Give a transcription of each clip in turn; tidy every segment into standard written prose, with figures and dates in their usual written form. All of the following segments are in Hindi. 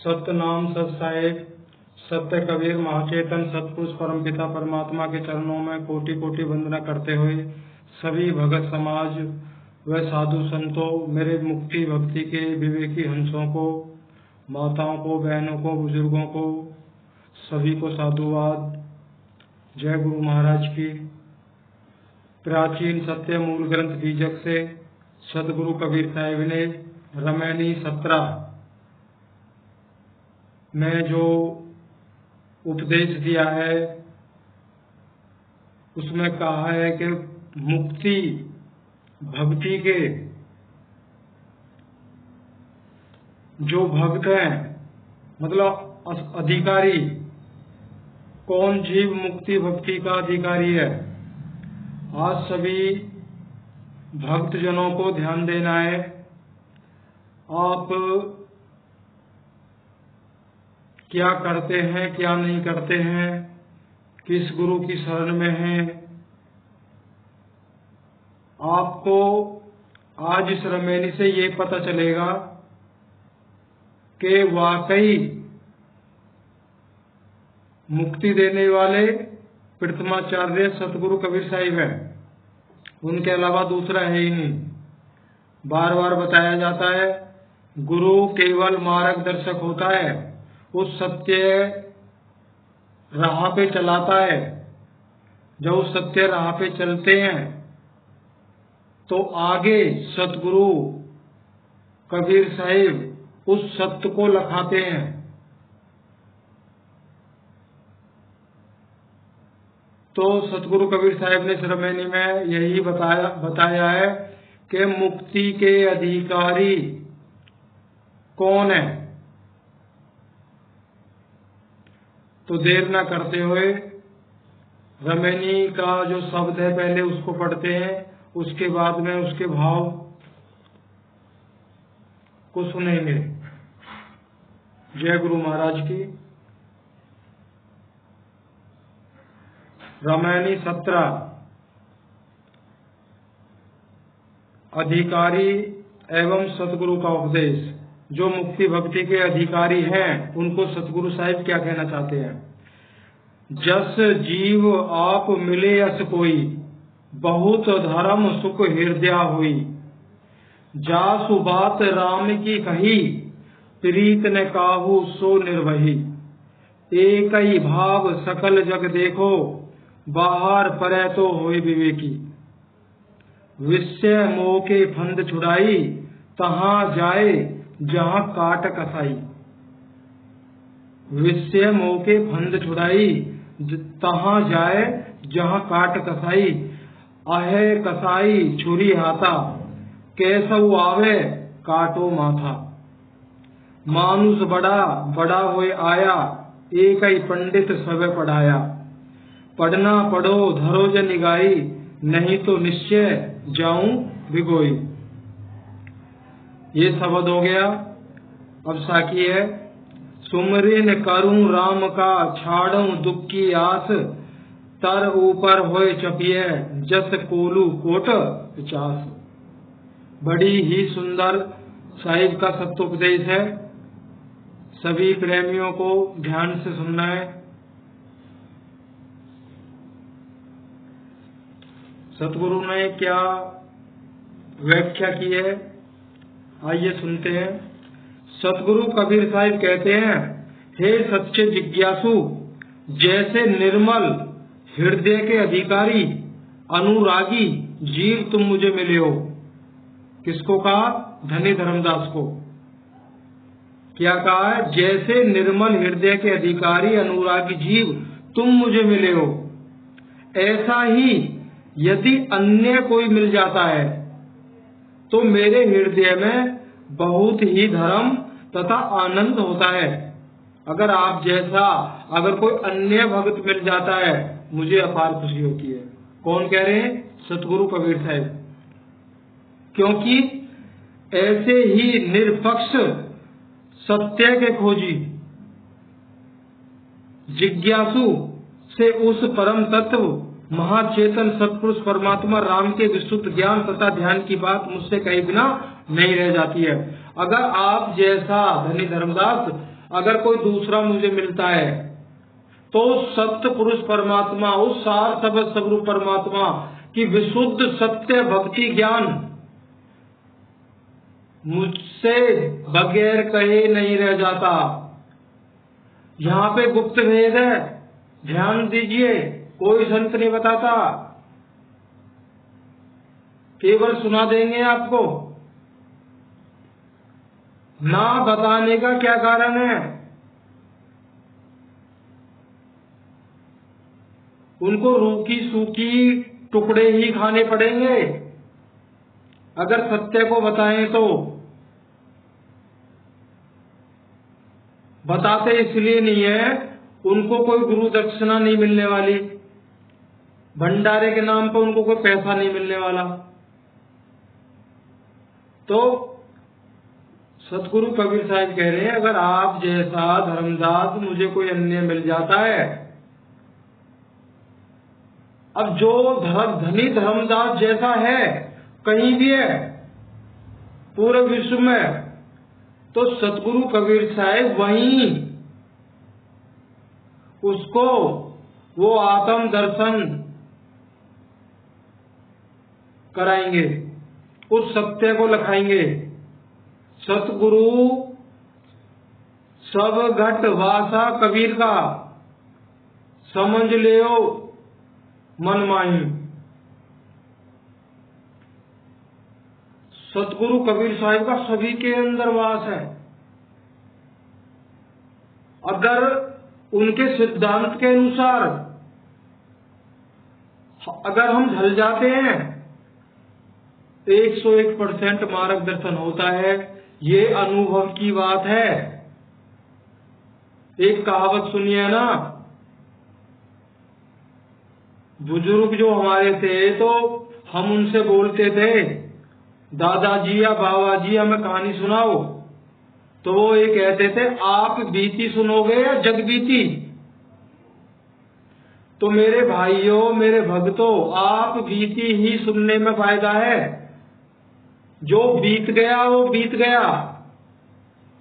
सतनाम सत साहेब सत्य कबीर महाचेतन सतपुरुष परमपिता परमात्मा के चरणों में कोटि कोटि वंदना करते हुए सभी भगत समाज व साधु संतों, मेरे मुक्ति भक्ति के विवेकी हंसों को, माताओं को, बहनों को, बुजुर्गों को, सभी को साधुवाद। जय गुरु महाराज की। प्राचीन सत्य मूल ग्रंथ बीजक से सदगुरु कबीर साहिब ने रमैनी 17 में जो उपदेश दिया है उसमें कहा है कि मुक्ति भक्ति के जो भक्त हैं, मतलब अधिकारी, कौन जीव मुक्ति भक्ति का अधिकारी है। आज सभी भक्तजनों को ध्यान देना है। आप क्या करते हैं, क्या नहीं करते हैं, किस गुरु की शरण में हैं। आपको आज इस रमैनी से ये पता चलेगा कि वाकई मुक्ति देने वाले प्रथमाचार्य सतगुरु कबीर साहिब हैं, उनके अलावा दूसरा है ही नहीं। बार बार बताया जाता है गुरु केवल मार्गदर्शक होता है, उस सत्य राह पे चलाता है। जब उस सत्य राह पे चलते हैं तो आगे सतगुरु कबीर साहिब उस सत्य को लखाते हैं। तो सतगुरु कबीर साहिब ने रमैनी में यही बताया है कि मुक्ति के अधिकारी कौन है। तो देर न करते हुए रमैनी का जो शब्द है पहले उसको पढ़ते हैं, उसके बाद में उसके भाव को सुनेंगे। जय गुरु महाराज की। रमैनी 17 अधिकारी एवं सतगुरु का उपदेश। जो मुक्ति भक्ति के अधिकारी हैं उनको सतगुरु साहिब क्या कहना चाहते हैं। जस जीव आप मिले अस कोई, बहुत धर्म सुख हृदय हुई। जासु बात राम की कही, प्रीत ने काहू सो निर्वही। एक ही भाव सकल जग देखो, बाहर परे तो होए विवेकी। विषय मोह के फंद छुड़ाई, तहां जाए जहां काट कसाई। विषय मोह के फंद छुड़ाई, तहां जाए जहां काट कसाई। आहे कसाई छुरी हाथा, कैसऊ आवे काटो माथा। मानुष बड़ा बड़ा होए आया, एक ही पंडित सब पढ़ाया। पढ़ना पढ़ो धरो ज निगाई, नहीं तो निश्चय जाऊं भिगोई। ये शब्द हो गया। अब साकी है। सुमरिन करूं राम का, छाड़ूं दुख की आस। तर ऊपर होए चपिए, जस कोलू कोट 50। बड़ी ही सुंदर साहिब का सत्योपदेश है। सभी प्रेमियों को ध्यान से सुनना है। सतगुरु ने क्या व्याख्या की है, आइए सुनते हैं। सतगुरु कबीर साहिब कहते हैं, हे सच्चे जिज्ञासु, जैसे निर्मल हृदय के अधिकारी अनुरागी जीव तुम मुझे मिले हो। किसको कहा? धनी धर्मदास को। क्या कहा है? जैसे निर्मल हृदय के अधिकारी अनुरागी जीव तुम मुझे मिले हो, ऐसा ही यदि अन्य कोई मिल जाता है तो मेरे हृदय में बहुत ही धर्म तथा आनंद होता है। अगर आप जैसा अगर कोई अन्य भक्त मिल जाता है, मुझे अपार खुशी होती है। कौन कह रहे हैं? सतगुरु कबीर साहिब। क्योंकि ऐसे ही निरपक्ष सत्य के खोजी जिज्ञासु से उस परम तत्व महाचेतन सत्पुरुष परमात्मा राम के विशुद्ध ज्ञान तथा ध्यान की बात मुझसे कहीं बिना नहीं रह जाती है। अगर आप जैसा धनी धर्मदास अगर कोई दूसरा मुझे मिलता है तो सत्य पुरुष परमात्मा, उस सार सबद स्वरूप परमात्मा की विशुद्ध सत्य भक्ति ज्ञान मुझसे बगैर कहे नहीं रह जाता। यहाँ पे गुप्त भेद है, ध्यान दीजिए, कोई संत नहीं बताता, केवल सुना देंगे आपको। ना बताने का क्या कारण है? उनको रूखी सूखी टुकड़े ही खाने पड़ेंगे अगर सत्य को बताएं तो। बताते इसलिए नहीं है, उनको कोई गुरु दक्षिणा नहीं मिलने वाली, भंडारे के नाम पर उनको कोई पैसा नहीं मिलने वाला। तो सतगुरु कबीर साहब कह रहे हैं, अगर आप जैसा धर्मदास मुझे कोई अन्य मिल जाता है, अब जो धनी धर्मदास जैसा है कहीं भी है पूरे विश्व में, तो सतगुरु कबीर साहब वहीं उसको वो आत्म दर्शन कराएंगे, उस सत्य को लखाएंगे। सतगुरु सब घट वासा कबीर का, समझ लियो मन माही। सतगुरु कबीर साहिब का सभी के अंदर वास है। अगर उनके सिद्धांत के अनुसार अगर हम ढल जाते हैं 101% मार्गदर्शन होता है। ये अनुभव की बात है। एक कहावत सुनिए ना, बुजुर्ग जो हमारे थे तो हम उनसे बोलते थे, दादाजी या बाबा जी हमें कहानी सुनाओ, तो वो ये कहते थे आप बीती सुनोगे या जग बीती। तो मेरे भाइयों, मेरे भक्तों, आप बीती ही सुनने में फायदा है। जो बीत गया वो बीत गया,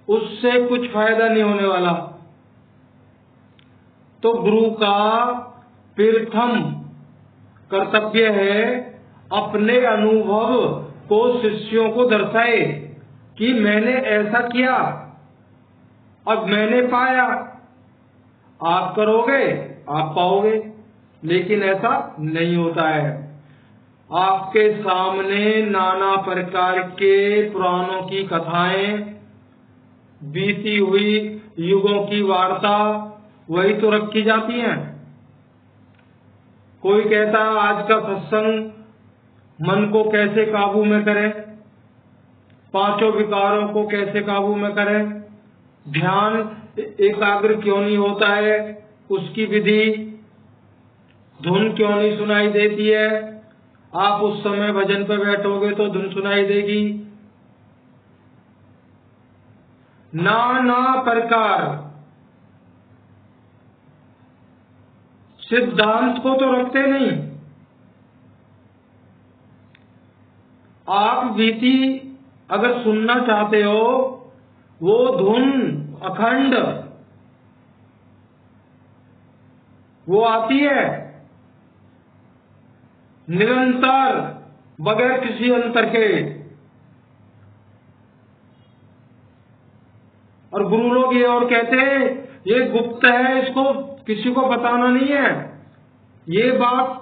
उससे कुछ फायदा नहीं होने वाला। तो गुरु का प्रथम कर्तव्य है अपने अनुभव को शिष्यों को दर्शाए कि मैंने ऐसा किया, अब मैंने पाया। आप करोगे आप पाओगे, लेकिन ऐसा नहीं होता है। आपके सामने नाना प्रकार के पुराणों की कथाएं, बीती हुई युगों की वार्ता वही तो रखी जाती हैं। कोई कहता आज का सत्संग मन को कैसे काबू में करें, पांचों विकारों को कैसे काबू में करें, ध्यान एकाग्र क्यों नहीं होता है, उसकी विधि, धुन क्यों नहीं सुनाई देती है। आप उस समय भजन पर बैठोगे तो धुन सुनाई देगी। नाना प्रकार सिद्धांत को तो रखते नहीं। आप बीती अगर सुनना चाहते हो, वो धुन अखंड वो आती है निरंतर, बगैर किसी अंतर के। और गुरु लोग ये और कहते हैं ये गुप्त है, इसको किसी को बताना नहीं है। ये बात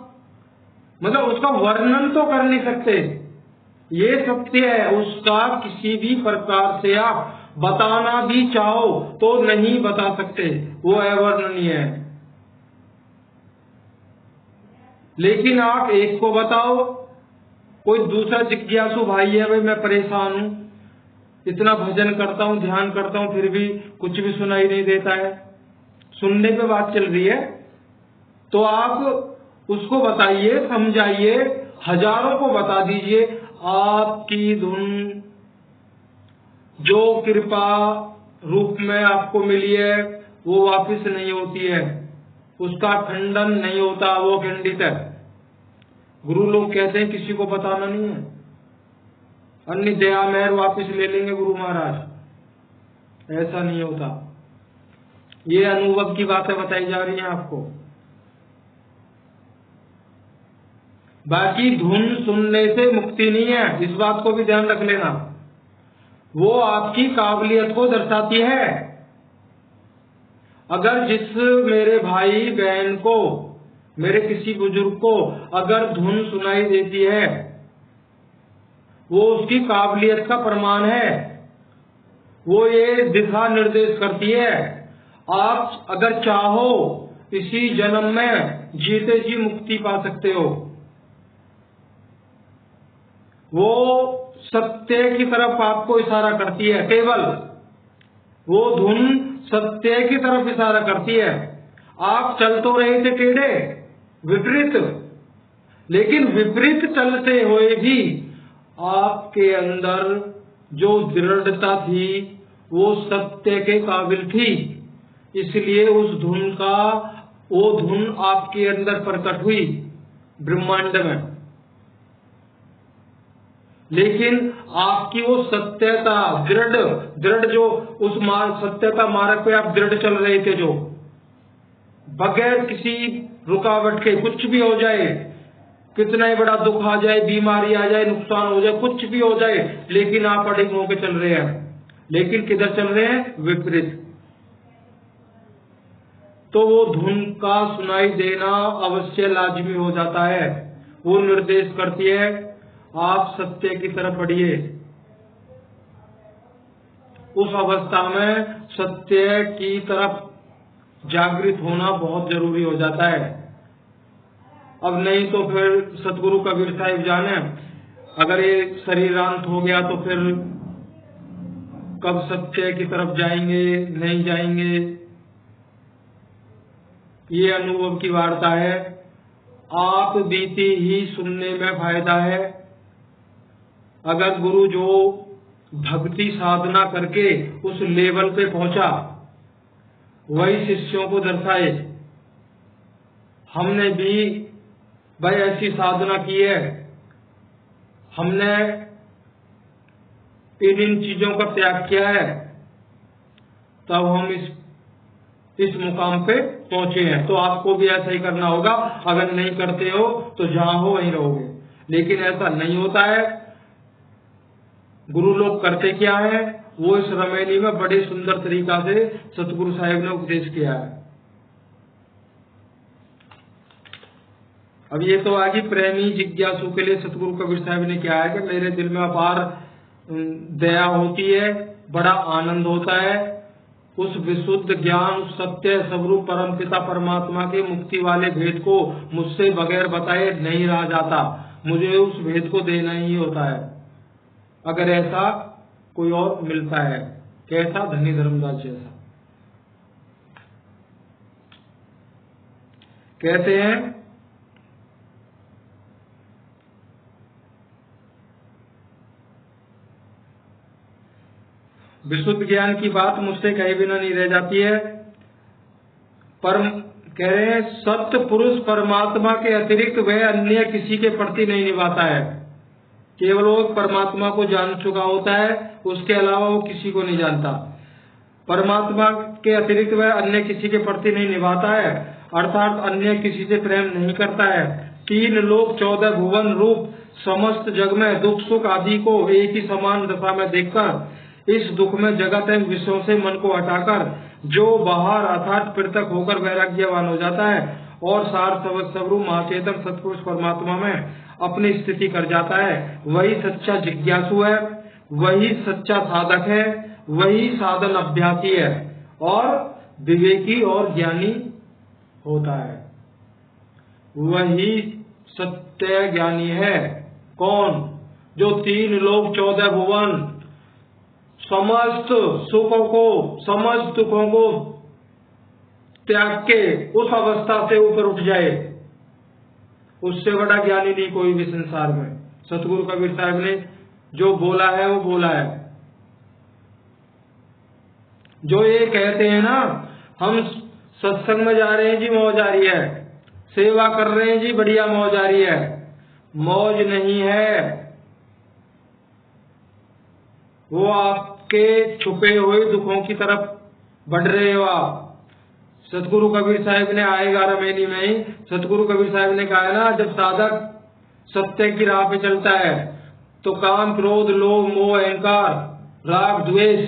मतलब उसका वर्णन तो कर नहीं सकते, ये सत्य है, उसका किसी भी प्रकार से आप बताना भी चाहो तो नहीं बता सकते, वो अवर्णनीय है। लेकिन आप एक को बताओ, कोई दूसरा जिज्ञासु भाई है, भाई मैं परेशान हूं, इतना भजन करता हूं, ध्यान करता हूं, फिर भी कुछ भी सुनाई नहीं देता है, सुनने पे बात चल रही है, तो आप उसको बताइए, समझाइए, हजारों को बता दीजिए आपकी धुन जो कृपा रूप में आपको मिली है वो वापस नहीं होती है, उसका खंडन नहीं होता, वो खंडित है। गुरु लोग कहते हैं किसी को बताना नहीं है, अन्य दया मेहर वापस ले लेंगे गुरु महाराज, ऐसा नहीं होता। ये अनुभव की बातें बताई जा रही हैं आपको। बाकी धुन सुनने से मुक्ति नहीं है, इस बात को भी ध्यान रख लेना। वो आपकी काबिलियत को दर्शाती है। अगर जिस मेरे भाई बहन को, मेरे किसी बुजुर्ग को अगर धुन सुनाई देती है, वो उसकी काबिलियत का प्रमाण है। वो ये दिशा निर्देश करती है। आप अगर चाहो इसी जन्म में जीते जी मुक्ति पा सकते हो। वो सत्य की तरफ आपको इशारा करती है। केवल वो धुन सत्य की तरफ इशारा करती है। आप चल तो रहे थे टेढ़े, विपरीत, लेकिन विपरीत चलते हुए भी आपके अंदर जो दृढ़ता थी वो सत्य के काबिल थी। इसलिए उस धुन का, वो धुन आपके अंदर प्रकट हुई ब्रह्मांड में। लेकिन आपकी वो सत्यता, दृढ़ जो उस सत्यता मार्ग पे आप दृढ़ चल रहे थे, जो बगैर किसी रुकावट के, कुछ भी हो जाए, कितना ही बड़ा दुख आ जाए, बीमारी आ जाए, नुकसान हो जाए, कुछ भी हो जाए, लेकिन आप अडिग होकर चल रहे हैं। लेकिन किधर चल रहे हैं? विपरीत। तो वो धुन का सुनाई देना अवश्य लाजमी हो जाता है। वो निर्देश करती है आप सत्य की तरफ बढ़िए। उस अवस्था में सत्य की तरफ जागृत होना बहुत जरूरी हो जाता है। अब नहीं तो फिर सतगुरु कबीर साहिब जाने, अगर ये शरीरांत हो गया तो फिर कब सत्य की तरफ जाएंगे, नहीं जाएंगे। ये अनुभव की वार्ता है। आप बीती ही सुनने में फायदा है। अगर गुरु जो भक्ति साधना करके उस लेवल पे पहुंचा, वही शिष्यों को दर्शाए। हमने भी भाई ऐसी साधना की है, हमने इन चीजों का त्याग किया है, तब हम इस मुकाम पे पहुंचे हैं। तो आपको भी ऐसा ही करना होगा। अगर नहीं करते हो तो जहां हो वहीं रहोगे। लेकिन ऐसा नहीं होता है। गुरु लोग करते क्या है, वो इस रमेली में बड़े सुंदर तरीका से सतगुरु साहिब ने उपदेश किया है। अब ये तो आगे प्रेमी जिज्ञासु के लिए सतगुरु कबीर साहिब ने क्या है कि मेरे दिल में अपार दया होती है, बड़ा आनंद होता है। उस विशुद्ध ज्ञान, उस सत्य स्वरूप परम पिता परमात्मा के मुक्ति वाले भेद को मुझसे बगैर बताए नहीं रहा जाता। मुझे उस भेद को देना ही होता है। अगर ऐसा कोई और मिलता है, कैसा? धनी धर्मदास जैसा। कहते हैं विशुद्ध ज्ञान की बात मुझसे कहीं बिना नहीं रह जाती है। पर कह रहे हैं सत्य पुरुष परमात्मा के अतिरिक्त वह अन्य किसी के प्रति नहीं निभाता है। केवल वो परमात्मा को जान चुका होता है, उसके अलावा वो किसी को नहीं जानता। परमात्मा के अतिरिक्त वह अन्य किसी के प्रति नहीं निभाता है, अर्थात अन्य किसी से प्रेम नहीं करता है। 3 लोक 14 भुवन रूप समस्त जग में दुख सुख आदि को एक ही समान दशा में देखकर, इस दुख में जगत एवं विषयों से मन को हटाकर जो बाहर अर्थात पृथक होकर वैराग्यवान हो जाता है और सार स्वरूप महाचेतन सतपुरुष परमात्मा में अपनी स्थिति कर जाता है, वही सच्चा जिज्ञासु है, वही सच्चा साधक है, वही साधन अभ्यासी है और विवेकी और ज्ञानी होता है। वही सत्य ज्ञानी है। कौन? जो 3 लोक 14 भुवन समस्त सुखों को, समस्त दुखों को त्याग के उस अवस्था से ऊपर उठ जाए। उससे बड़ा ज्ञानी नहीं कोई भी संसार में। सतगुरु कबीर साहब ने जो बोला है वो बोला है। जो ये कहते हैं ना, हम सत्संग में जा रहे हैं जी, मौज आ रही है, सेवा कर रहे हैं जी, बढ़िया मौज आ रही है। मौज नहीं है, वो आपके छुपे हुए दुखों की तरफ बढ़ रहे हो आप। सतगुरु कबीर साहिब ने आए 11 महीने में ही सतगुरु कबीर साहिब ने कहा है ना, जब साधक सत्य की राह पे चलता है तो काम, क्रोध, लोभ, मोह, अहंकार, राग, द्वेष,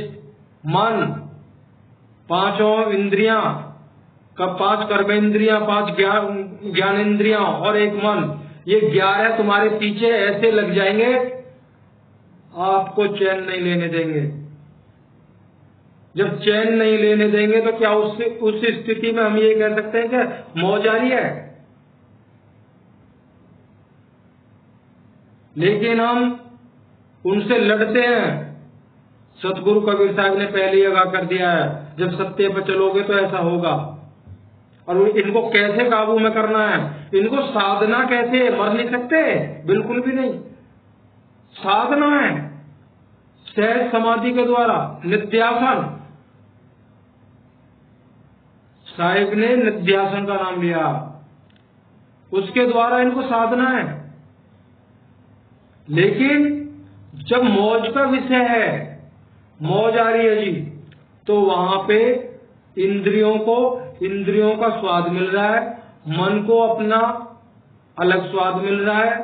मन, पांचों इंद्रियां का 5 कर्मेंद्रियां, 5 ज्ञानेंद्रियां और एक मन, ये 11 तुम्हारे पीछे ऐसे लग जाएंगे, आपको चैन नहीं लेने देंगे। जब चैन नहीं लेने देंगे तो क्या उस स्थिति में हम ये कह सकते हैं कि मौज आ रही है? लेकिन हम उनसे लड़ते हैं। सतगुरु कबीर साहब ने पहले ही आगाह कर दिया है, जब सत्य पर चलोगे तो ऐसा होगा। और इनको कैसे काबू में करना है, इनको साधना कैसे, मर नहीं सकते, बिल्कुल भी नहीं। साधना है सहज समाधि के द्वारा, निध्यासन। साहिब ने निध्यासन का नाम लिया, उसके द्वारा इनको साधना है। लेकिन जब मौज का विषय है, मौज आ रही है जी, तो वहां पे इंद्रियों का स्वाद मिल रहा है, मन को अपना अलग स्वाद मिल रहा है,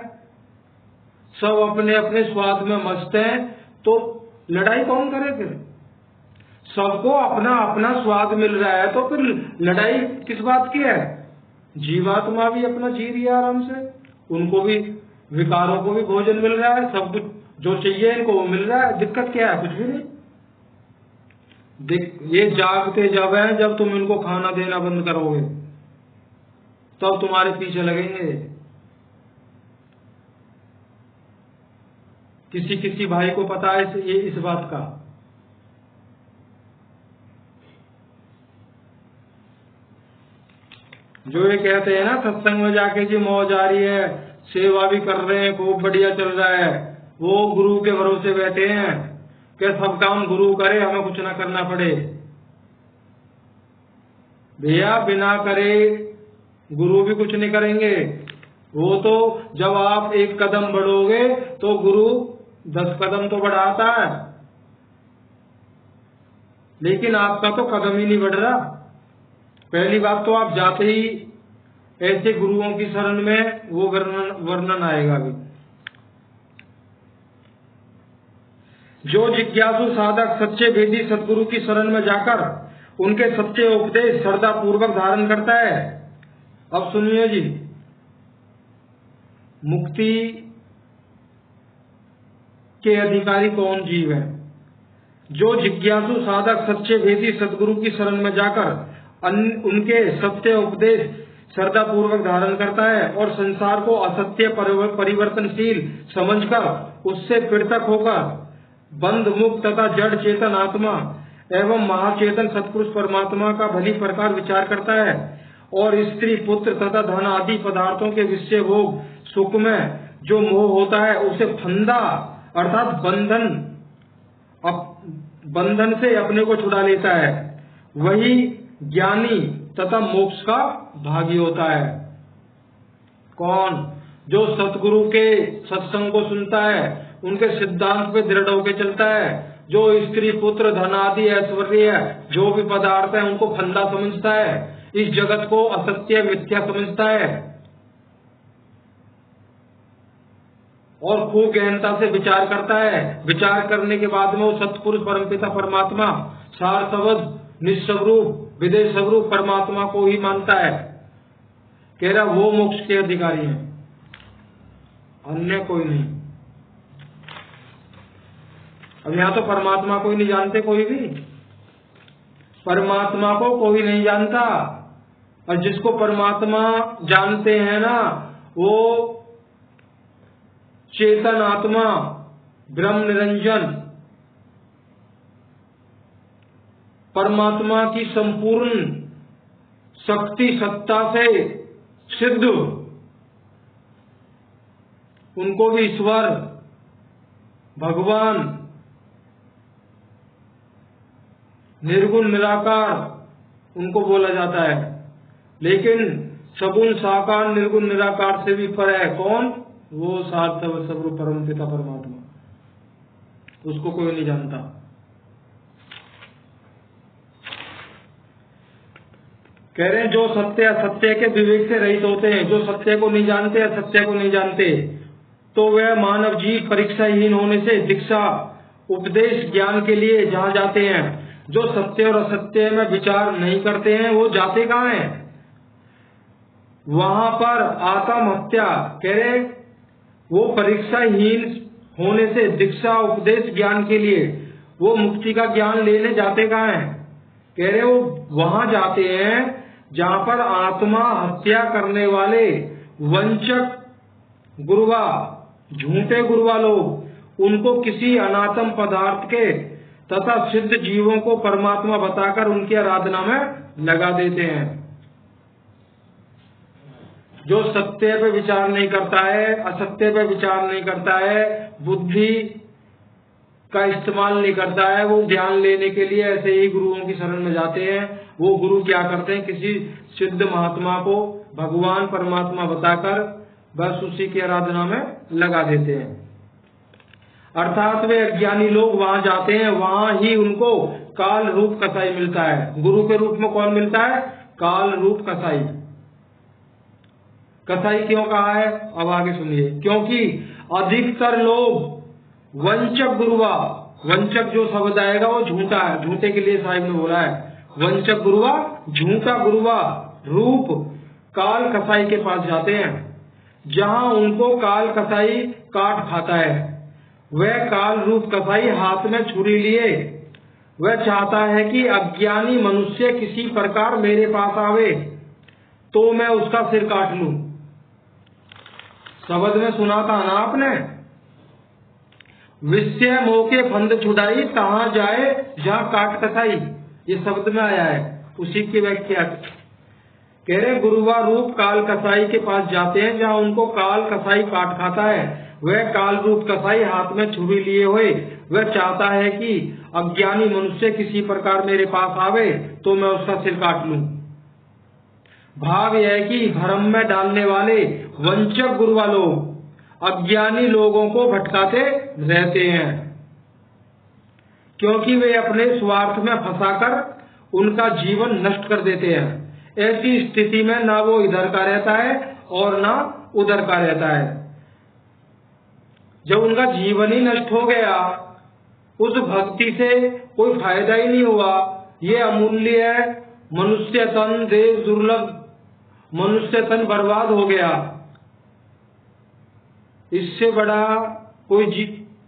सब अपने अपने स्वाद में मस्त हैं, तो लड़ाई कौन करे फिर? सबको अपना अपना स्वाद मिल रहा है, तो फिर लड़ाई किस बात की है? जीवात्मा भी अपना जी रही है आराम से, उनको भी, विकारों को भी भोजन मिल रहा है, सब कुछ जो चाहिए इनको वो मिल रहा है। दिक्कत क्या है? कुछ भी नहीं। ये जागते जब है, जब तुम इनको खाना देना बंद करोगे तब तुम्हारे पीछे लगेंगे। किसी भाई को पता है इस बात का। जो ये कहते हैं ना सत्संग में जाके जी मौज आ रही है, सेवा भी कर रहे हैं, खूब बढ़िया चल रहा है, वो गुरु के भरोसे बैठे हैं कि सब काम गुरु करे, हमें कुछ ना करना पड़े। भैया बिना करे गुरु भी कुछ नहीं करेंगे। वो तो जब आप 1 कदम बढ़ोगे तो गुरु 10 कदम तो बढ़ाता है, लेकिन आपका तो कदम ही नहीं बढ़ रहा। पहली बात तो आप जाते ही ऐसे गुरुओं की शरण में वो वर्णन आएगा भी। जो जिज्ञासु साधक सच्चे वेदी सतगुरु की शरण में जाकर उनके सच्चे उपदेश श्रद्धा पूर्वक धारण करता है। अब सुनिए जी, मुक्ति के अधिकारी कौन जीव है? जो जिज्ञासु साधक सच्चे वेदी सतगुरु की शरण में जाकर उनके सत्य उपदेश श्रद्धा पूर्वक धारण करता है और संसार को असत्य परिवर्तनशील समझकर उससे पृथक होकर बंध मुक्त तथा जड़ चेतन आत्मा एवं महाचेतन सत्पुरुष परमात्मा का भली प्रकार विचार करता है और स्त्री पुत्र तथा धन आदि पदार्थों के विषय भोग सुख में जो मोह होता है उसे फंदा अर्थात बंधन से अपने को छुड़ा लेता है, वही ज्ञानी तथा मोक्ष का भागी होता है। कौन? जो सतगुरु के सत्संग को सुनता है, उनके सिद्धांत पे दृढ़ होकर चलता है, जो स्त्री पुत्र धन आदि ऐश्वर्य जो भी पदार्थ है उनको फंदा समझता है, इस जगत को असत्य मिथ्या समझता है और खूब गहनता से विचार करता है। विचार करने के बाद में वो सतपुरुष परमपिता परमात्मा सार शब्द निस्वरूप विदेश स्वरूप परमात्मा को ही मानता है। कह रहा वो मोक्ष के अधिकारी हैं, अन्य कोई नहीं। अब यहाँ तो परमात्मा को ही नहीं जानते, कोई भी परमात्मा को कोई नहीं जानता। और जिसको परमात्मा जानते हैं ना, वो चेतन आत्मा ब्रह्म निरंजन परमात्मा की संपूर्ण शक्ति सत्ता से सिद्ध, उनको भी ईश्वर भगवान निर्गुण निराकार उनको बोला जाता है। लेकिन सगुण साकार निर्गुण निराकार से भी पर है कौन? वो सात सर्व परम पिता परमात्मा, उसको कोई नहीं जानता। कह रहे हैं जो सत्य असत्य के विवेक से रहित होते हैं, जो सत्य को नहीं जानते, असत्य को नहीं जानते, तो वह मानव जीव परीक्षाहीन होने से दीक्षा उपदेश ज्ञान के लिए जहाँ जाते हैं। जो सत्य और असत्य में विचार नहीं करते हैं वो जाते कहाँ हैं? वहां पर आत्महत्या। कह रहे वो परीक्षाहीन होने से दीक्षा उपदेश ज्ञान के लिए वो मुक्ति का ज्ञान लेने जाते कहाँ हैं? कह रहे वो वहां जाते हैं जहाँ पर आत्मा हत्या करने वाले वंचक गुरुवा, झूठे गुरुवा लोग उनको किसी अनात्म पदार्थ के तथा सिद्ध जीवों को परमात्मा बताकर उनकी आराधना में लगा देते हैं। जो सत्य पे विचार नहीं करता है, असत्य पे विचार नहीं करता है, बुद्धि का इस्तेमाल नहीं करता है, वो ज्ञान लेने के लिए ऐसे ही गुरुओं की शरण में जाते हैं। वो गुरु क्या करते हैं? किसी सिद्ध महात्मा को भगवान परमात्मा बताकर बस उसी की आराधना में लगा देते हैं। अर्थात वे अज्ञानी लोग वहां जाते हैं, वहां ही उनको काल रूप कसाई मिलता है। गुरु के रूप में कौन मिलता है? काल रूप कसाई। कसाई क्यों कहा है? अब आगे सुनिए। क्योंकि अधिकतर लोग वंचक गुरुवा, वंचक जो शब्द आएगा वो झूठा है, झूठे के लिए साहिब ने बोला है। वंचक गुरुवा, झूठा गुरुवा रूप काल कसाई के पास जाते हैं, जहां उनको काल कसाई काट खाता है। वह काल रूप कसाई हाथ में छुरी लिए वह चाहता है कि अज्ञानी मनुष्य किसी प्रकार मेरे पास आवे तो मैं उसका सिर काट लूं। शब्द में सुना था ना आपने, विषय मोह के फंद छुड़ाई कहाँ जाए जहाँ काट कसाई, ये शब्द में आया है, उसी की व्याख्या। कह रहे गुरुवा रूप काल कसाई के पास जाते हैं जहाँ उनको काल कसाई काट खाता है। वह काल रूप कसाई हाथ में छुरी लिए हुए वह चाहता है कि अज्ञानी मनुष्य किसी प्रकार मेरे पास आवे तो मैं उसका सिर काट लूं। भाव यह है कि भ्रम में डालने वाले वंचक गुरुवा लोग अज्ञानी लोगों को भटकाते रहते हैं, क्योंकि वे अपने स्वार्थ में फंसाकर उनका जीवन नष्ट कर देते हैं। ऐसी स्थिति में ना वो इधर का रहता है और ना उधर का रहता है। जब उनका जीवन ही नष्ट हो गया, उस भक्ति से कोई फायदा ही नहीं हुआ। ये अमूल्य है, मनुष्य तन देव दुर्लभ, मनुष्य तन बर्बाद हो गया। इससे बड़ा कोई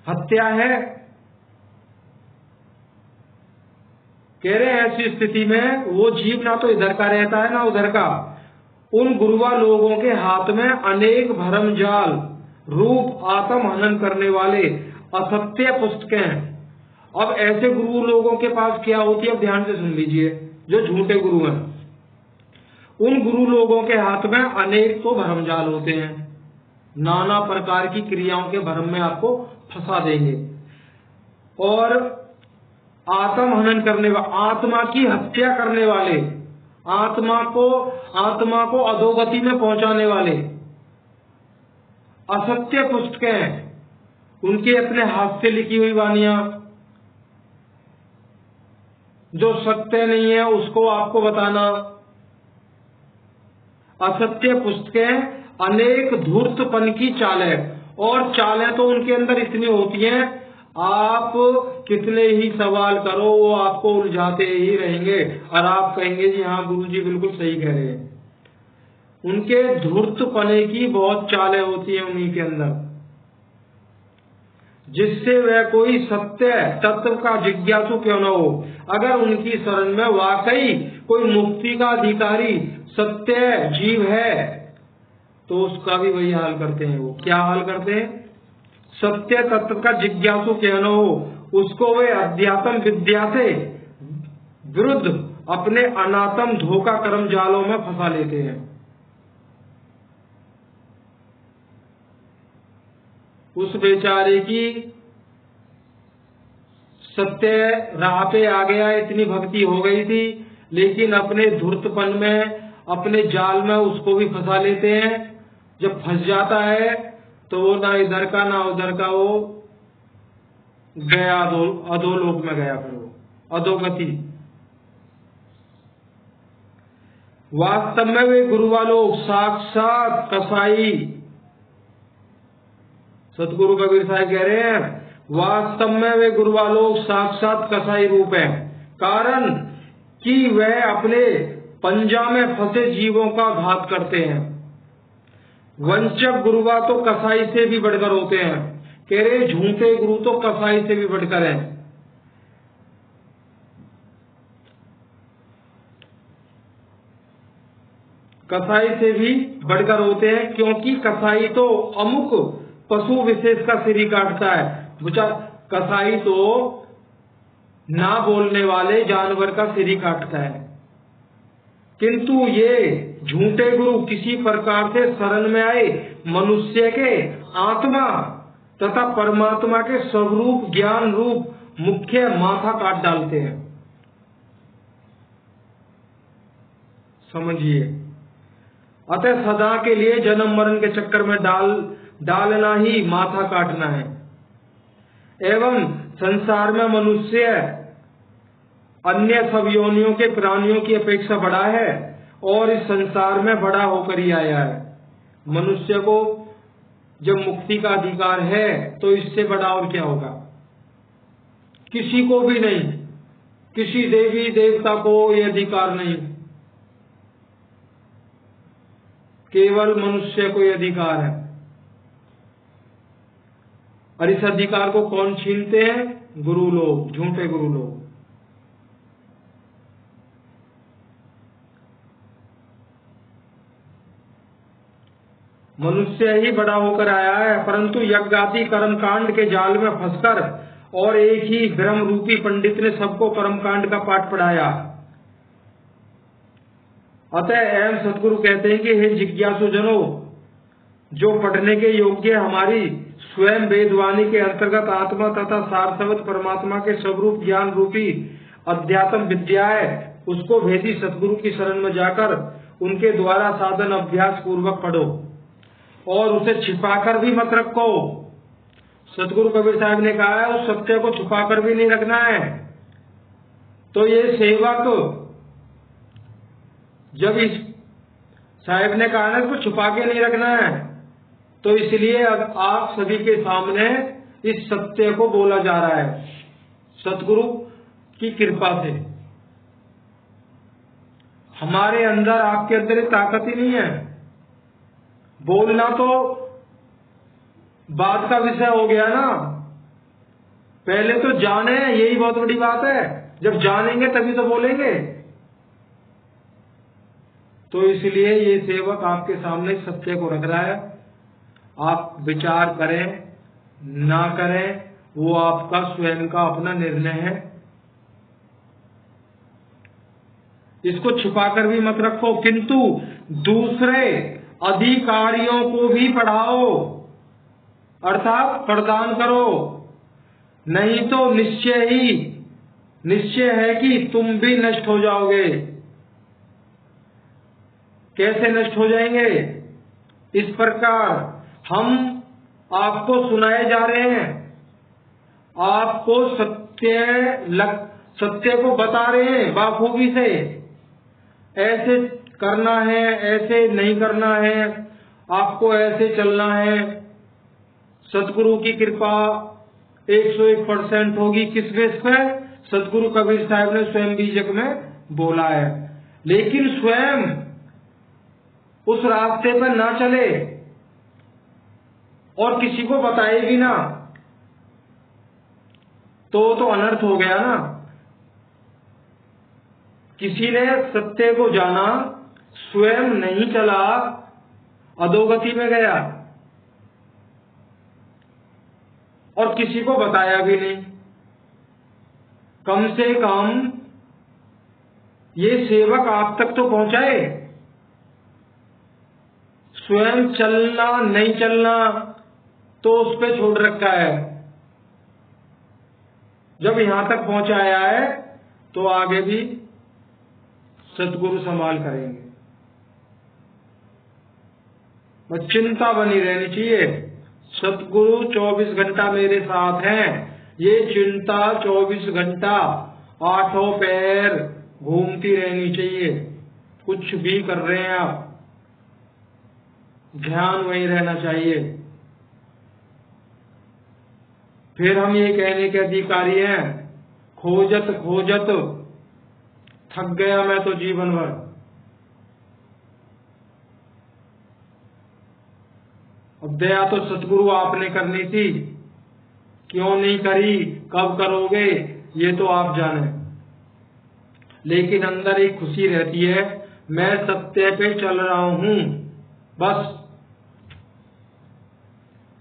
हत्या है? कह रहे हैं ऐसी स्थिति में वो जीव ना तो इधर का रहता है ना उधर का। उन गुरुवा लोगों के हाथ में अनेक भरम जाल रूप आत्म हनन करने वाले असत्य पुस्तकें हैं। अब ऐसे गुरु लोगों के पास क्या होती है, अब ध्यान से सुन लीजिए, जो झूठे गुरु हैं। उन गुरु लोगों के हाथ में अनेक तो भरम जाल होते हैं, नाना प्रकार की क्रियाओं के भरम में आपको फंसा देंगे और आत्म हनन करने वाले, आत्मा की हत्या करने वाले, आत्मा को अधोगति में पहुंचाने वाले असत्य पुस्तकें, उनके अपने हाथ से लिखी हुई वानियां, जो सत्य नहीं है उसको आपको बताना, असत्य पुस्तकें, अनेक धूर्तपन की चालें। और चालें तो उनके अंदर इतनी होती हैं, आप कितने ही सवाल करो वो आपको उलझाते ही रहेंगे और आप कहेंगे जी हाँ गुरुजी बिल्कुल सही कह रहे हैं। उनके धूर्तपने की बहुत चालें होती हैं उन्हीं के अंदर, जिससे वह कोई सत्य तत्व का जिज्ञासु क्यों न हो, अगर उनकी शरण में वाकई कोई मुक्ति का अधिकारी सत्य जीव है तो उसका भी वही हाल करते हैं। वो क्या हाल करते हैं? सत्य तत्व का जिज्ञासु क्यों न हो, उसको वे अध्यात्म विद्या से विरुद्ध अपने अनात्म धोखा कर्म जालों में फंसा लेते हैं। उस बेचारे की सत्य राह पे आ गया, इतनी भक्ति हो गई थी, लेकिन अपने धूर्तपन में, अपने जाल में उसको भी फंसा लेते हैं। जब फंस जाता है तो वो ना इधर का ना उधर का, वो गया अधोलोक में गया, फिर वो अधोगति। वास्तव में वे गुरुवा लोग साक्षात कसाई, सतगुरु कबीर साहब कह रहे हैं वास्तव में वे गुरुवा लोग साक्षात कसाई रूप हैं। कारण कि वह अपने पंजा में फंसे जीवों का घात करते हैं। वंचक गुरुवा तो कसाई से भी बढ़कर होते हैं। कह रहे झूठे गुरु तो कसाई से भी बढ़कर हैं। कसाई से भी बढ़कर होते हैं, क्योंकि कसाई तो अमुक पशु विशेष का सिर ही काटता है। कसाई तो ना बोलने वाले जानवर का सिर ही काटता है, किंतु ये झूठे गुरु किसी प्रकार से शरण में आए मनुष्य के आत्मा तथा परमात्मा के स्वरूप ज्ञान रूप मुख्य माथा काट डालते हैं। समझिए, अतः सदा के लिए जन्म मरण के चक्कर में डालना ही माथा काटना है। एवं संसार में मनुष्य अन्य सब योनियों के प्राणियों की अपेक्षा बड़ा है और इस संसार में बड़ा होकर ही आया है। मनुष्य को जब मुक्ति का अधिकार है तो इससे बड़ा और क्या होगा? किसी को भी नहीं, किसी देवी देवता को ये अधिकार नहीं, केवल मनुष्य को ये अधिकार है। और इस अधिकार को कौन छीनते हैं? गुरु लोग, झूठे गुरु लोग। मनुष्य ही बड़ा होकर आया है, परंतु यज्ञादि कर्मकांड के जाल में फंसकर और एक ही ब्रह्म रूपी पंडित ने सबको कर्मकांड का पाठ पढ़ाया। अतः एवं सतगुरु कहते हैं कि हे जिज्ञासु जनों, जो पढ़ने के योग्य हमारी स्वयं वेदवाणी के अंतर्गत आत्मा तथा सारस्वत परमात्मा के स्वरूप ज्ञान रूपी अध्यात्म विद्या है, उसको भेदी सतगुरु की शरण में जाकर उनके द्वारा साधन अभ्यास पूर्वक पढ़ो और उसे छिपाकर भी मत रखो। सतगुरु कबीर साहब ने कहा है उस सत्य को छुपाकर भी नहीं रखना है। तो ये सेवक, जब इस साहब ने कहा ना इसको छुपा के नहीं रखना है, तो इसलिए अब आप सभी के सामने इस सत्य को बोला जा रहा है सतगुरु की कृपा से। हमारे अंदर, आपके अंदर ताकत ही नहीं है। बोलना तो बात का विषय हो गया ना, पहले तो जाने, यही बहुत बड़ी बात है। जब जानेंगे तभी तो बोलेंगे। तो इसलिए ये सेवक आपके सामने सत्य को रख रहा है। आप विचार करें ना करें वो आपका स्वयं का अपना निर्णय है। इसको छुपाकर भी मत रखो, किंतु दूसरे अधिकारियों को भी पढ़ाओ, अर्थात प्रदान करो। नहीं तो निश्चय है कि तुम भी नष्ट हो जाओगे। कैसे नष्ट हो जाएंगे? इस प्रकार हम आपको सुनाए जा रहे हैं, आपको सत्य को बता रहे हैं बाखूबी से। ऐसे करना है, ऐसे नहीं करना है, आपको ऐसे चलना है। सतगुरु की कृपा 101% होगी। किस बेस पे? सतगुरु कबीर साहब ने स्वयं बीजक में बोला है। लेकिन स्वयं उस रास्ते पर ना चले और किसी को बताए भी ना, तो अनर्थ हो गया ना। किसी ने सत्य को जाना, स्वयं नहीं चला, अधोगति में गया और किसी को बताया भी नहीं। कम से कम ये सेवक आप तक तो पहुंचाए। स्वयं चलना नहीं चलना तो उस पे छोड़ रखा है। जब यहां तक पहुंचाया है तो आगे भी सतगुरु संभाल करेंगे। बस चिंता बनी रहनी चाहिए। सतगुरु 24 घंटा मेरे साथ हैं। ये चिंता 24 घंटा आठों पैर घूमती रहनी चाहिए। कुछ भी कर रहे हैं आप, ध्यान वहीं रहना चाहिए। फिर हम ये कहने के अधिकारी हैं, खोजत खोजत थक गया मैं तो जीवन भर। अब दया तो सतगुरु आपने करनी थी, क्यों नहीं करी, कब करोगे ये तो आप जाने, लेकिन अंदर एक खुशी रहती है, मैं सत्य पे चल रहा हूं। बस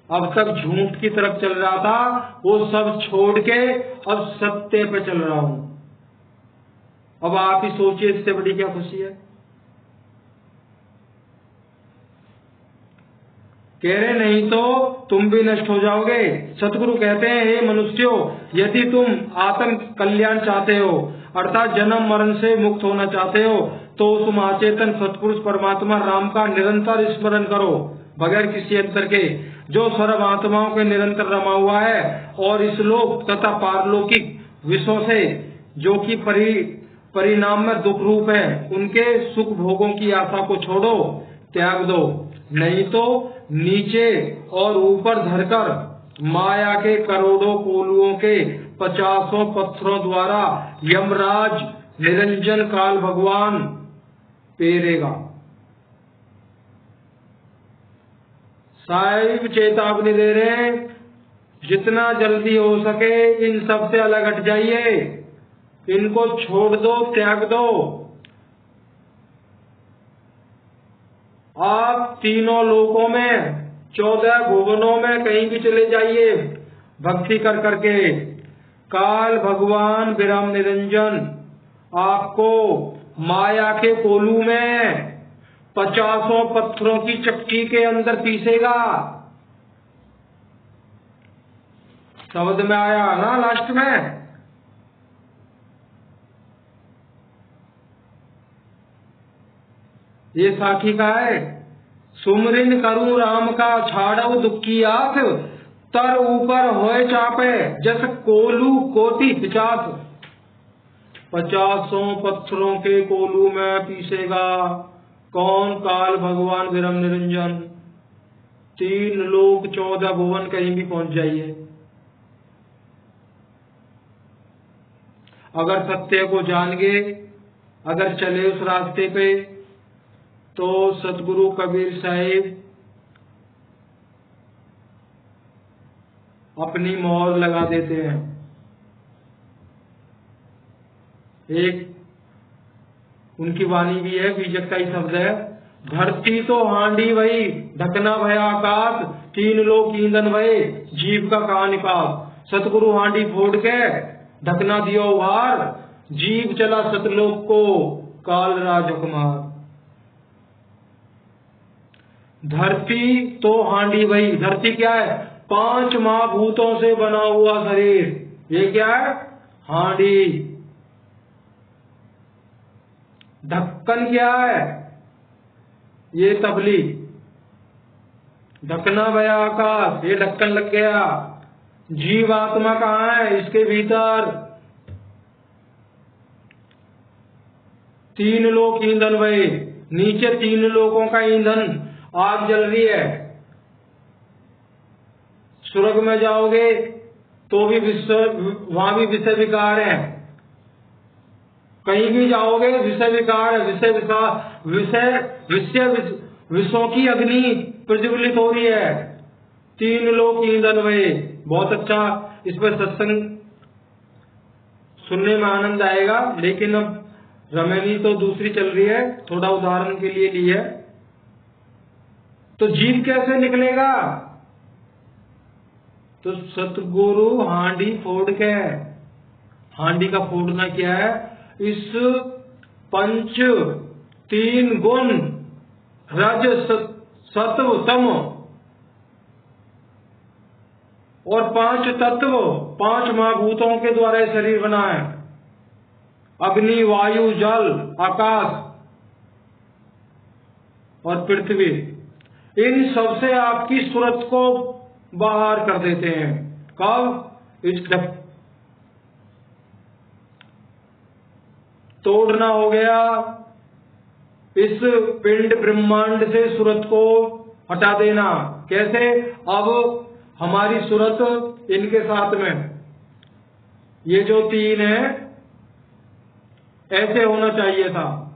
अब तक झूठ की तरफ चल रहा था, वो सब छोड़ के अब सत्य पे चल रहा हूं। अब आप ही सोचिए, इससे बड़ी क्या खुशी है। कह रहे नहीं तो तुम भी नष्ट हो जाओगे। सतगुरु कहते हैं, हे मनुष्यों, यदि तुम आत्म कल्याण चाहते हो, अर्थात जन्म मरण से मुक्त होना चाहते हो, तो तुम अचेतन सतपुरुष परमात्मा राम का निरंतर स्मरण करो, बगैर किसी अंतर के, जो सर्व आत्माओं के निरंतर रमा हुआ है, और इस लोक तथा पारलौकिक विषयों से, जो कि परिणाम में दुख रूप है, उनके सुख भोगों की आशा को छोड़ो, त्याग दो, नहीं तो नीचे और ऊपर धरकर माया के करोड़ों कोलुओं के 50 पत्थरों द्वारा यमराज निरंजन काल भगवान पेरेगा। साहिब चेतावनी दे रहे हैं, जितना जल्दी हो सके इन सब से अलग हट जाइए, इनको छोड़ दो, त्याग दो। आप तीनों लोकों में, 14 भुवनों में कहीं भी चले जाइए भक्ति कर करके, काल भगवान विराम निरंजन आपको माया के कोलू में 50 पत्थरों की चक्की के अंदर पीसेगा। शब्द में आया ना लास्ट में, ये साखी का है, सुमरिन करूं राम का छाड़ो दुख की आस, तर ऊपर होए चापे जस कोलू कोटि पिचास। 50 पत्थरों के कोलू में पीसेगा कौन? काल भगवान विरम निरंजन। 3 लोक 14 भुवन, कहीं भी पहुंच जाइए। अगर सत्य को जान गए, अगर चले उस रास्ते पे, तो सतगुरु कबीर साहिब अपनी मोहर लगा देते हैं। एक उनकी वाणी भी है, बीजक का ही शब्द है, धरती तो हांडी वही, ढकना भया आकाश, 3 लोक ईंधन भये, जीव का कहा निकास। सतगुरु हांडी फोड़ के ढकना दियो उभार, जीव चला सतलोक को, काल राज हुकमार। धरती तो हांडी वही, धरती क्या है? 5 महाभूतों से बना हुआ शरीर, ये क्या है? हांडी। ढक्कन क्या है? ये तबली। ढकना भया आकाश, ये ढक्कन लग गया। जीव आत्मा कहाँ है? इसके भीतर। 3 लोक ईंधन भये, नीचे 3 लोकों का ईंधन, आग जल रही है। स्वर्ग में जाओगे तो भी वहां भी विषय विकार है, कहीं भी जाओगे विषय विकार है, विषयों की अग्नि प्रज्वलित हो रही है। 3 लोक ईंधन भये। बहुत अच्छा, इस पर सत्संग सुनने में आनंद आएगा, लेकिन अब रमैनी तो दूसरी चल रही है, थोड़ा उदाहरण के लिए ली है। तो जीव कैसे निकलेगा? तो सतगुरु हांडी फोड़ के, हांडी का फोड़ना क्या है? इस 3 गुण, रज सत्व तम और 5 तत्व, 5 महाभूतों के द्वारा शरीर बना है। अग्नि, वायु, जल, आकाश और पृथ्वी, इन सबसे आपकी सूरत को बाहर कर देते हैं। कब? इस तोड़ना हो गया इस पिंड ब्रह्मांड से सूरत को हटा देना। कैसे? अब हमारी सूरत इनके साथ में, ये जो तीन है ऐसे होना चाहिए था।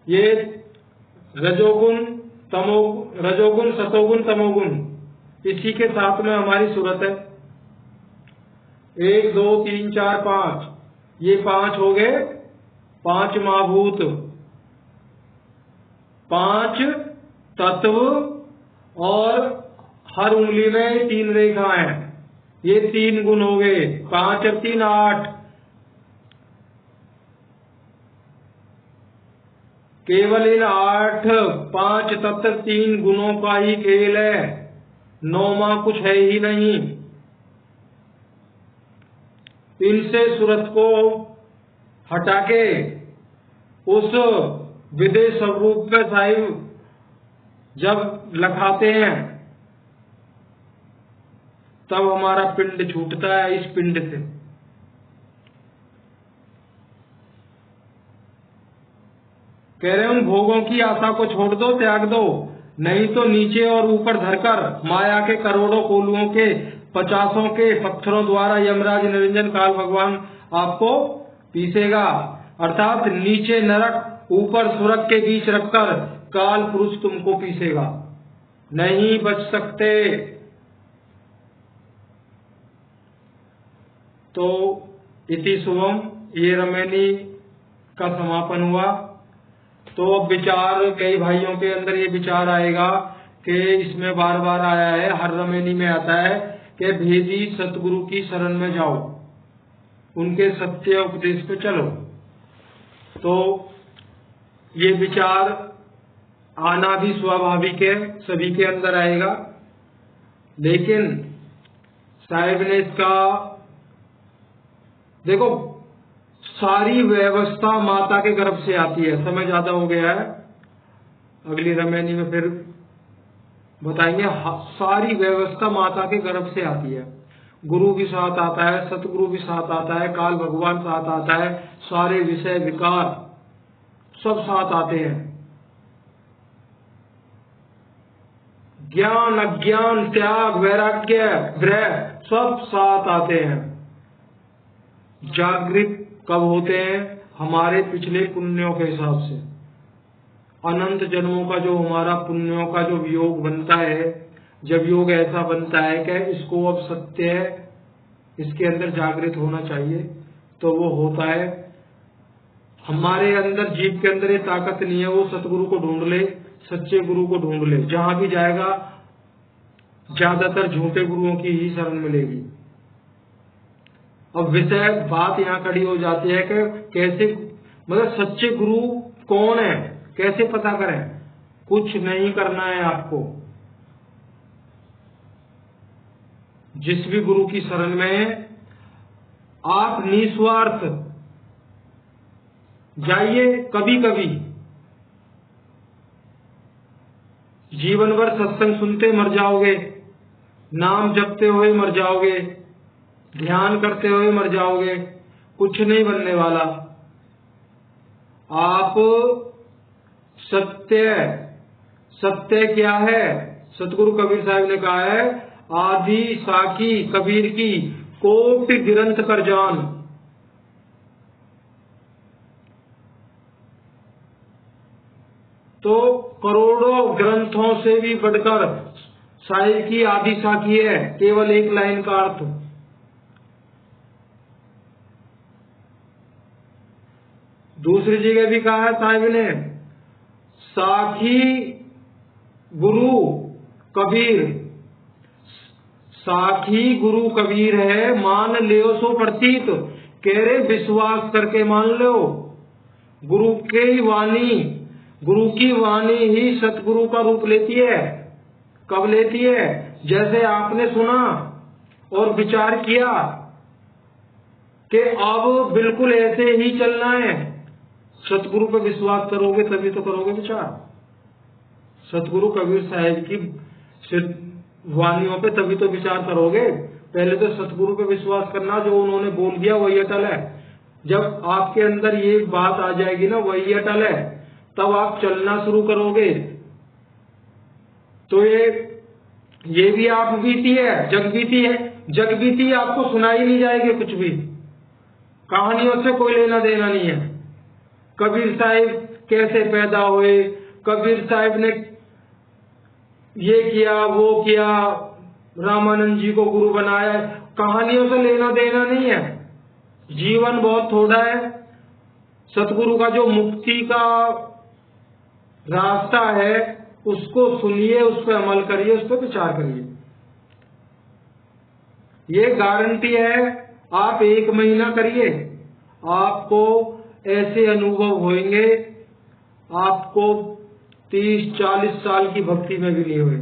ये रजोगुण सतोगुण तमोगुण, इसी के साथ में हमारी सूरत है। 1 2 3 4 5, ये 5 हो गए 5 महाभूत, 5 तत्व, और हर उंगली में 3 रेखाएं, ये 3 गुण हो गए। 5 और 3 8। केवल इन 8 5 तत्व 3 गुणों का ही खेल है, 9वां कुछ है ही नहीं। इनसे सूरत को हटा के उस विदेश स्वरूप में साहिब जब लखाते हैं तब हमारा पिंड छूटता है इस पिंड से। कह रहे हैं उन भोगों की आशा को छोड़ दो, त्याग दो, नहीं तो नीचे और ऊपर धरकर माया के करोड़ों कोलुओं के 50 के पत्थरों द्वारा यमराज निरंजन काल भगवान आपको पीसेगा। अर्थात नीचे नरक ऊपर स्वर्ग के बीच रखकर काल पुरुष तुमको पीसेगा, नहीं बच सकते। तो इति शुभम, ये रमैनी का समापन हुआ। तो अब विचार, कई भाइयों के अंदर ये विचार आएगा कि इसमें बार बार आया है, हर रमैनी में आता है कि भेदी सतगुरु की शरण में जाओ, उनके सत्य उपदेश पे चलो। तो ये विचार आना भी स्वाभाविक है, सभी के अंदर आएगा। लेकिन साहिब ने इसका, देखो सारी व्यवस्था माता के गर्भ से आती है। समय ज्यादा हो गया है, अगली रमैनी में फिर बताएंगे। सारी व्यवस्था माता के गर्भ से आती है। गुरु भी साथ आता है, सतगुरु भी साथ आता है, काल भगवान साथ आता है, सारे विषय विकार सब साथ आते हैं। ज्ञान अज्ञान त्याग वैराग्य ग्रह सब साथ आते हैं। जागृत कब होते हैं? हमारे पिछले पुण्यों के हिसाब से। अनंत जन्मों का जो हमारा पुण्यों का जो योग बनता है, जब योग ऐसा बनता है कि इसको अब सत्य है, इसके अंदर जागृत होना चाहिए, तो वो होता है। हमारे अंदर, जीव के अंदर ये ताकत नहीं है, वो सतगुरु को ढूंढ ले, सच्चे गुरु को ढूंढ ले। जहां भी जाएगा ज्यादातर झूठे गुरुओं की ही शरण मिलेगी। अब विषय बात यहाँ खड़ी हो जाती है कि कैसे, मतलब सच्चे गुरु कौन है, कैसे पता करें? कुछ नहीं करना है आपको। जिस भी गुरु की शरण में आप निस्वार्थ जाइए। कभी कभी जीवन भर सत्संग सुनते मर जाओगे, नाम जपते हुए मर जाओगे, ध्यान करते हुए मर जाओगे, कुछ नहीं बनने वाला। आप सत्य क्या है? सतगुरु कबीर साहब ने कहा है, आदि साखी कबीर की कोटि ग्रंथ कर जान। तो करोड़ों ग्रंथों से भी बढ़कर साहिब की आदि साखी है, केवल एक लाइन का अर्थ। दूसरी जगह भी कहा है साहिब ने, साखी गुरु कबीर, साखी गुरु कबीर है, मान लियो सो प्रतीत। कह रहे विश्वास करके मान लो। गुरु की वाणी ही सतगुरु का रूप लेती है। कब लेती है? जैसे आपने सुना और विचार किया कि अब बिल्कुल ऐसे ही चलना है, सतगुरु पर विश्वास करोगे तभी तो करोगे विचार। सतगुरु कबीर साहिब की वाणियों पे तभी तो विचार करोगे। पहले तो सतगुरु पे विश्वास करना, जो उन्होंने बोल दिया वही अटल है। जब आपके अंदर ये बात आ जाएगी ना वही अटल है, तब आप चलना शुरू करोगे। तो ये भी आप बीती है, जग बीती है। जग बीती आपको सुनाई नहीं जाएगी, कुछ भी कहानियों से कोई लेना देना नहीं है। कबीर साहिब कैसे पैदा हुए, कबीर साहिब ने ये किया वो किया, रामानंद जी को गुरु बनाया, कहानियों से लेना देना नहीं है। जीवन बहुत थोड़ा है। सतगुरु का जो मुक्ति का रास्ता है उसको सुनिए, उस पर अमल करिए, उस पर विचार करिए। ये गारंटी है, आप 1 महीना करिए, आपको ऐसे अनुभव होंगे आपको 30-40 साल की भक्ति में भी नहीं हुए।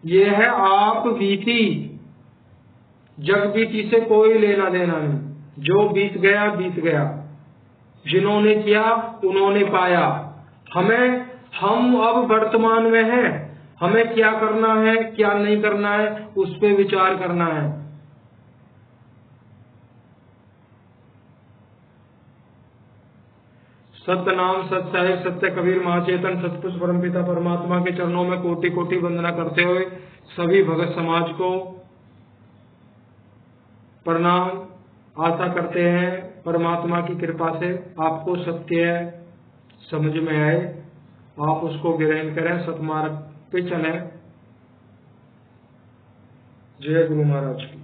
ये है आप बीती, जग बीती से कोई लेना देना नहीं। जो बीत गया बीत गया, जिन्होंने किया उन्होंने पाया। हम अब वर्तमान में हैं, हमें क्या करना है क्या नहीं करना है उस पे विचार करना है। सत्य नाम, सत्य साहिब, सत्य कबीर, महाचेतन सतपुरुष परमपिता परमात्मा के चरणों में कोटि कोटि वंदना करते हुए सभी भगत समाज को प्रणाम। आशा करते हैं परमात्मा की कृपा से आपको सत्य समझ में आए, आप उसको ग्रहण करें, सतमार्ग पे चलें। जय गुरु महाराज की।